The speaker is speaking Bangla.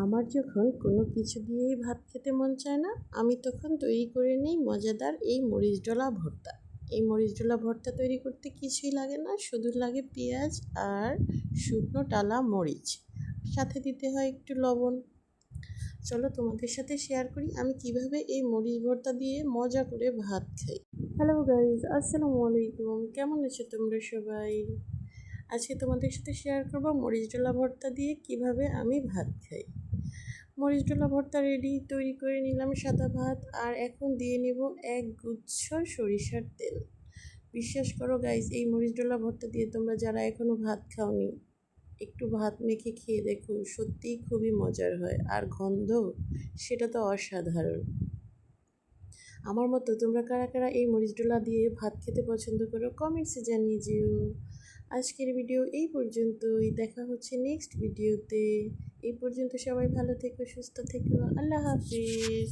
আমার যখন কোনো কিছু দিয়েই ভাত খেতে মন চায় না, আমি তখন তৈরি করে নিই মজাদার এই মরিচ ডলা ভর্তা। এই মরিচ ডলা ভর্তা তৈরি করতে কিছুই লাগে না, শুধু লাগে পেঁয়াজ আর শুকনো টালা মরিচ, সাথে দিতে হয় একটু লবণ। চলো তোমাদের সাথে শেয়ার করি আমি কিভাবে এই মরিচ ভর্তা দিয়ে মজা করে ভাত খাই। হ্যালো গাইজ, আসসালামু আলাইকুম, কেমন আছো তোমরা সবাই? আজকে তোমাদের সাথে শেয়ার করবো মরিচ ডলা ভর্তা দিয়ে কিভাবে আমি ভাত খাই। মরিচ ডোলা ভর্তা রেডি, তৈরি করে নিলাম সাদা ভাত, আর এখন দিয়ে নেব এক গুচ্ছ সরিষার তেল। বিশ্বাস করো গাইজ, এই মরিচ ডোলা ভর্তা দিয়ে তোমরা যারা এখনও ভাত খাওনি, একটু ভাত মেখে খেয়ে দেখো, সত্যিই খুবই মজার হয়। আর গন্ধ, সেটা তো অসাধারণ। আমার মতো তোমরা কারা কারা এই মরিচ ডোলা দিয়ে ভাত খেতে পছন্দ করো, কমেন্টসে জানিয়ে যেও। আজকের ভিডিও এই পর্যন্তই, দেখা হচ্ছে নেক্সট ভিডিওতে। এই পর্যন্ত সবাই ভালো থেকো, সুস্থ থেকো, আল্লাহ হাফিজ।